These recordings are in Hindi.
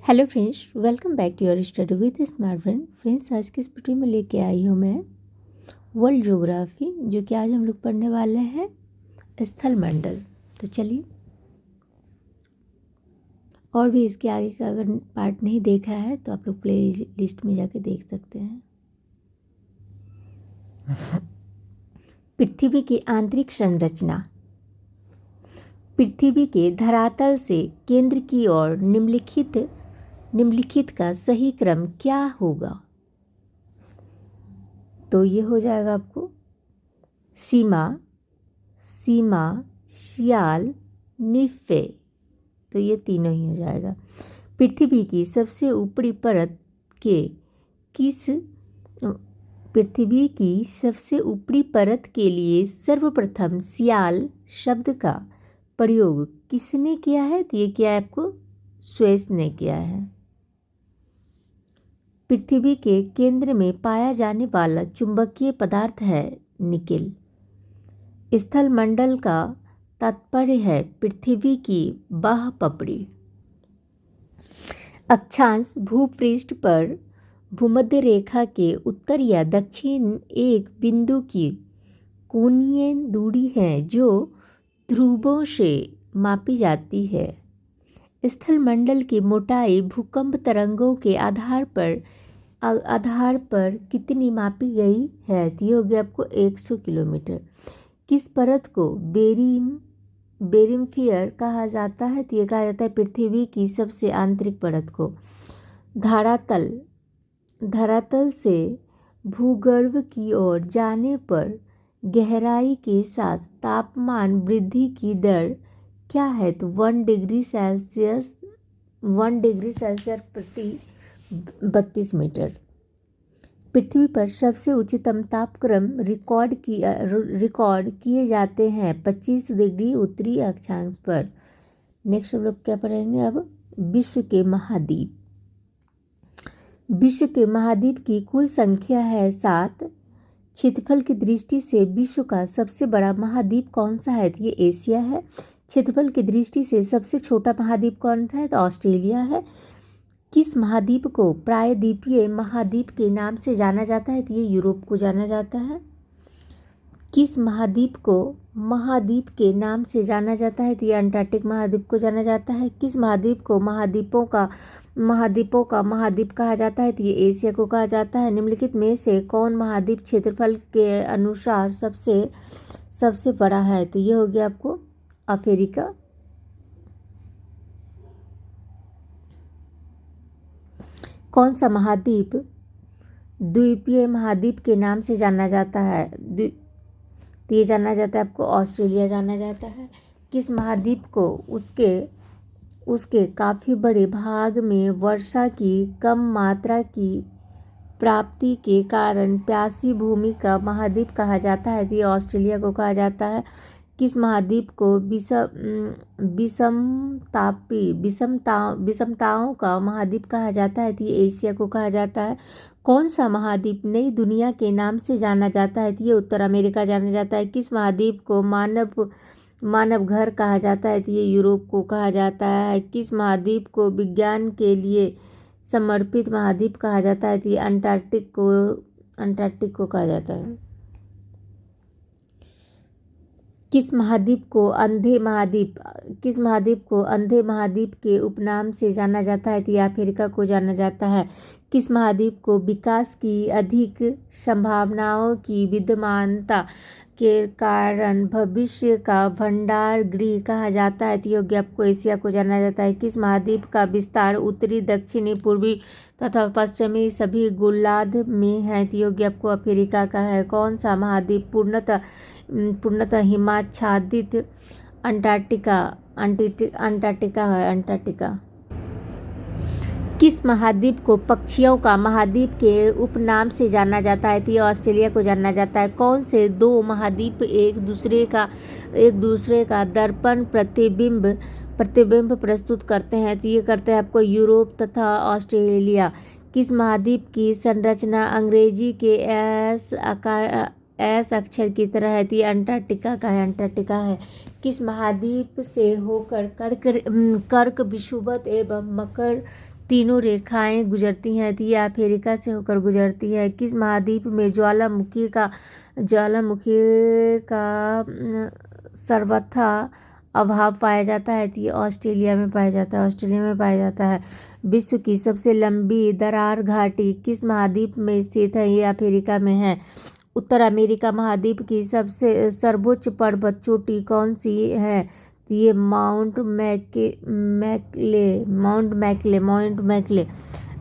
Hello friends, welcome back to your study with smart friend. Friends, आज की इस वीडियो में लेके आई हूँ मैं वर्ल्ड ज्योग्राफी, जो कि आज हम लोग पढ़ने वाले हैं स्थल मंडल। तो चलिए, और भी इसके आगे का अगर पार्ट नहीं देखा है तो आप लोग प्ले लिस्ट में जाके देख सकते हैं। पृथ्वी की आंतरिक संरचना। पृथ्वी के धरातल से केंद्र की ओर निम्नलिखित का सही क्रम क्या होगा? तो ये हो जाएगा आपको सीमा, श्याल, निफे। तो ये तीनों ही हो जाएगा। पृथ्वी की सबसे ऊपरी परत के किस पृथ्वी की सबसे ऊपरी परत के लिए सर्वप्रथम श्याल शब्द का प्रयोग किसने किया है? तो ये क्या है आपको? स्वेस ने किया है। पृथ्वी के केंद्र में पाया जाने वाला चुंबकीय पदार्थ है निकेल। स्थल मंडल का तात्पर्य है पृथ्वी की बाह्य पपड़ी। अक्षांश भूपृष्ठ पर भूमध्य रेखा के उत्तर या दक्षिण एक बिंदु की कोणीय दूरी है जो ध्रुवों से मापी जाती है। स्थल मंडल की मोटाई भूकंप तरंगों के आधार पर कितनी मापी गई है? तो ये हो गया आपको 100 किलोमीटर। किस परत को बेरिम्फियर कहा जाता है? तो ये कहा जाता है पृथ्वी की सबसे आंतरिक परत को। धरातल से भूगर्भ की ओर जाने पर गहराई के साथ तापमान वृद्धि की दर क्या है? तो 1 डिग्री सेल्सियस प्रति 32 मीटर। पृथ्वी पर सबसे उच्चतम तापक्रम रिकॉर्ड किए जाते हैं 25 डिग्री उत्तरी अक्षांश पर। नेक्स्ट हम लोग क्या पढ़ेंगे अब? विश्व के महाद्वीप। विश्व के महाद्वीप की कुल संख्या है 7। क्षेत्रफल की दृष्टि से विश्व का सबसे बड़ा महाद्वीप कौन सा है? तो ये एशिया है। क्षेत्रफल की दृष्टि से सबसे छोटा महाद्वीप कौन सा है? तो ऑस्ट्रेलिया है। किस महाद्वीप को प्रायद्वीपीय महाद्वीप के नाम से जाना जाता है? तो ये यूरोप को जाना जाता है। किस महाद्वीप को महाद्वीप के नाम से जाना जाता है? तो ये अंटार्कटिक महाद्वीप को जाना जाता है। किस महाद्वीप को महाद्वीपों का महाद्वीप कहा जाता है? तो ये एशिया को कहा जाता है। निम्नलिखित में से कौन महाद्वीप क्षेत्रफल के अनुसार सबसे बड़ा है? तो ये हो गया आपको अफ्रीका। कौन सा महाद्वीप द्वीपीय महाद्वीप के नाम से जाना जाता है? तो ये जाना जाता है आपको ऑस्ट्रेलिया जाना जाता है। किस महाद्वीप को उसके काफ़ी बड़े भाग में वर्षा की कम मात्रा की प्राप्ति के कारण प्यासी भूमि का महाद्वीप कहा जाता है? तो ये ऑस्ट्रेलिया को कहा जाता है। किस महाद्वीप को विषमताओं का महाद्वीप कहा जाता है? तो ये एशिया को कहा जाता है। कौन सा महाद्वीप नई दुनिया के नाम से जाना जाता है? तो ये उत्तर अमेरिका जाना जाता है। किस महाद्वीप को मानव घर कहा जाता है? तो ये यूरोप को कहा जाता है। किस महाद्वीप को विज्ञान के लिए समर्पित महाद्वीप कहा जाता है? तो ये अंटार्कटिक को कहा जाता है। किस महाद्वीप को अंधे महाद्वीप के उपनाम से जाना जाता है? तो ये अफ्रीका को जाना जाता है। किस महाद्वीप को विकास की अधिक संभावनाओं की विद्यमानता के कारण भविष्य का भंडार गृह कहा जाता है? तो ये आपको एशिया को जाना जाता है। किस महाद्वीप का विस्तार उत्तरी, दक्षिणी, पूर्वी तथा पश्चिमी सभी गोलार्ध में है? तो ये आपको अफ्रीका का है। कौन सा महाद्वीप पूर्णतः हिमाच्छादित? अंटार्कटिका है। अंटार्कटिका। किस महाद्वीप को पक्षियों का महाद्वीप के उपनाम से जाना जाता है? तो ये ऑस्ट्रेलिया को जाना जाता है। कौन से दो महाद्वीप एक दूसरे का दर्पण प्रतिबिंब प्रस्तुत करते हैं? तो ये करते हैं आपको यूरोप तथा ऑस्ट्रेलिया। किस महाद्वीप की संरचना अंग्रेजी के एस अक्षर की तरह है? तो ये अंटार्कटिका है। किस महाद्वीप से होकर कर्क विषुवत एवं मकर तीनों रेखाएं गुजरती हैं तो ये अफ्रीका से होकर गुजरती है। किस महाद्वीप में ज्वालामुखी का सर्वथा अभाव पाया जाता है तो ये ऑस्ट्रेलिया में पाया जाता है। विश्व की सबसे लंबी दरार घाटी किस महाद्वीप में स्थित है? ये अफ्रीका में है। उत्तर अमेरिका महाद्वीप की सबसे सर्वोच्च पर्वत चोटी कौन सी है? ये माउंट मैकले।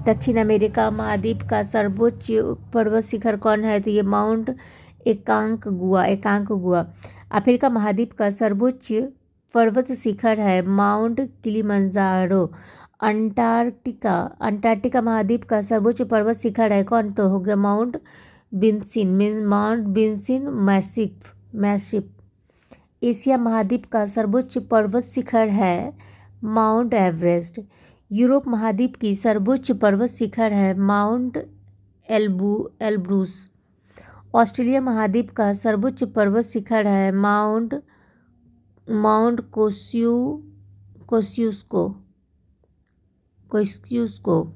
दक्षिण अमेरिका महाद्वीप का सर्वोच्च पर्वत शिखर कौन है? तो ये माउंट एकांकगुआ। अफ्रीका महाद्वीप का सर्वोच्च पर्वत शिखर है माउंट किलिमंजारो। अंटार्कटिका महाद्वीप का सर्वोच्च पर्वत शिखर है कौन? तो हो गया माउंट बिन्सिन मैसिफ। एशिया महाद्वीप का सर्वोच्च पर्वत शिखर है माउंट एवरेस्ट। यूरोप महाद्वीप की सर्वोच्च पर्वत शिखर है माउंट एल्ब्रूस। ऑस्ट्रेलिया महाद्वीप का सर्वोच्च पर्वत शिखर है माउंट कोस्सियुस्को।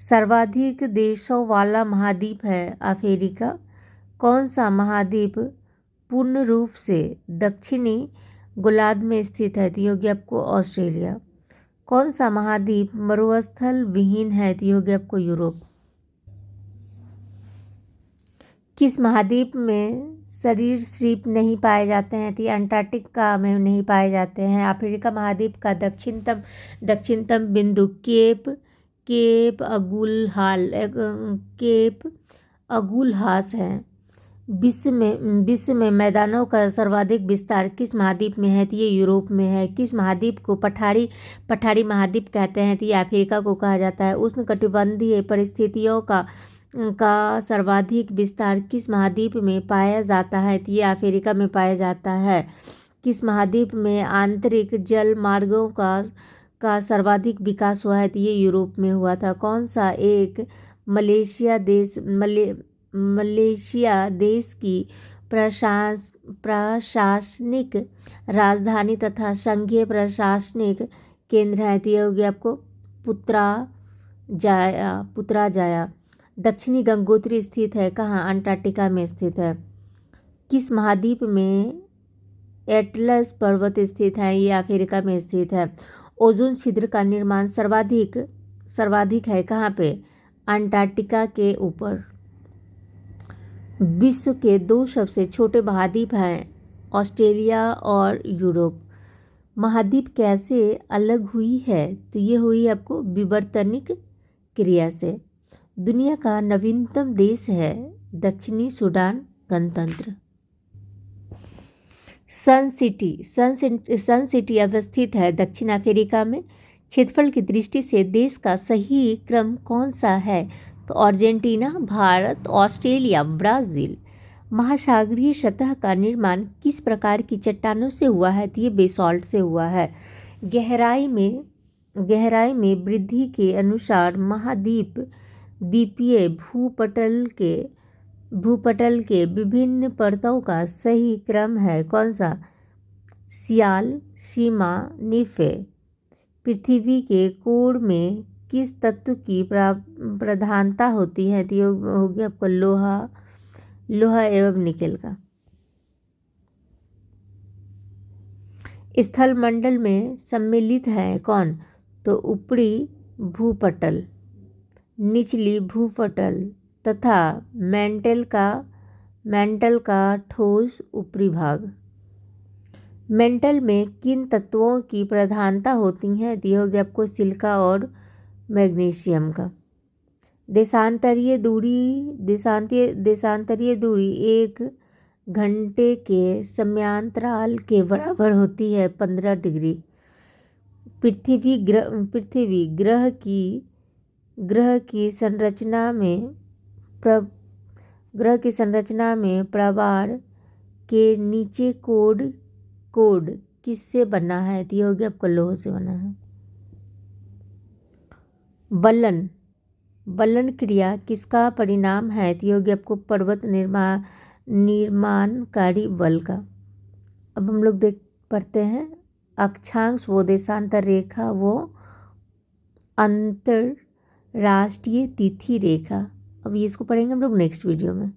सर्वाधिक देशों वाला महाद्वीप है अफ्रीका। कौन सा महाद्वीप पूर्ण रूप से दक्षिणी गोलार्ध में स्थित है? तो योगी आपको ऑस्ट्रेलिया। कौन सा महाद्वीप मरुस्थल विहीन है? तो योगी आपको यूरोप। किस महाद्वीप में सरीसृप नहीं पाए जाते हैं? तो ये अंटार्कटिका में नहीं पाए जाते हैं। अफ्रीका महाद्वीप का दक्षिणतम बिंदु केप अगुलहास है। विश्व में मैदानों का सर्वाधिक विस्तार किस महाद्वीप में है? तो ये यूरोप में है। किस महाद्वीप को पठारी महाद्वीप कहते हैं? तो ये अफ्रीका को कहा जाता है। उष्णकटिबंधीय परिस्थितियों का सर्वाधिक विस्तार किस महाद्वीप में पाया जाता है? तो ये अफ्रीका में पाया जाता है। किस महाद्वीप में आंतरिक जल मार्गों का सर्वाधिक विकास हुआ है? तो ये यूरोप में हुआ था। कौन सा एक मलेशिया देश की प्रशासनिक राजधानी तथा संघीय प्रशासनिक केंद्र है? तो ये हो गया आपको पुत्राजाया। दक्षिणी गंगोत्री स्थित है कहाँ? अंटार्कटिका में स्थित है। किस महाद्वीप में एटलस पर्वत स्थित है? ये अफ्रीका में स्थित है। ओजोन छिद्र का निर्माण सर्वाधिक है कहाँ पे? अंटार्कटिका के ऊपर। विश्व के 2 सबसे छोटे महाद्वीप हैं ऑस्ट्रेलिया और यूरोप। महाद्वीप कैसे अलग हुई है? तो ये हुई आपको विवर्तनिक क्रिया से। दुनिया का नवीनतम देश है दक्षिणी सूडान गणतंत्र। सन सिटी अवस्थित है दक्षिण अफ्रीका में। क्षेत्रफल की दृष्टि से देश का सही क्रम कौन सा है? तो अर्जेंटीना, भारत, ऑस्ट्रेलिया, ब्राज़ील। महासागरीय सतह का निर्माण किस प्रकार की चट्टानों से हुआ है? तो ये बेसाल्ट से हुआ है। गहराई में वृद्धि के अनुसार द्वीपीय भूपटल के विभिन्न परतों का सही क्रम है कौन सा? सियाल, सीमा, निफे। पृथ्वी के कोर में किस तत्व की प्रधानता होती है? तो ये हो गया आपको लोहा एवं निकेल का। स्थल मंडल में सम्मिलित है कौन? तो ऊपरी भूपटल, निचली भूपटल तथा मेंटल का ठोस ऊपरी भाग। मेंटल में किन तत्वों की प्रधानता होती है? तो ये हो गया आपको सिलिका और मैग्नीशियम का। देशांतरीय दूरी 1 घंटे के समयांतराल के बराबर होती है 15 डिग्री। पृथ्वी ग्रह की संरचना में प्रवार के नीचे कोड किससे बना है? तो ये हो गया आपको लोह से बना है। बलन क्रिया किसका परिणाम है? तो ये हो गया आपको पर्वत निर्माणकारी बल का। अब हम लोग पढ़ते हैं अक्षांश वो देशांतर रेखा वो अंतरराष्ट्रीय तिथि रेखा। अब ये इसको पढ़ेंगे हम लोग नेक्स्ट वीडियो में।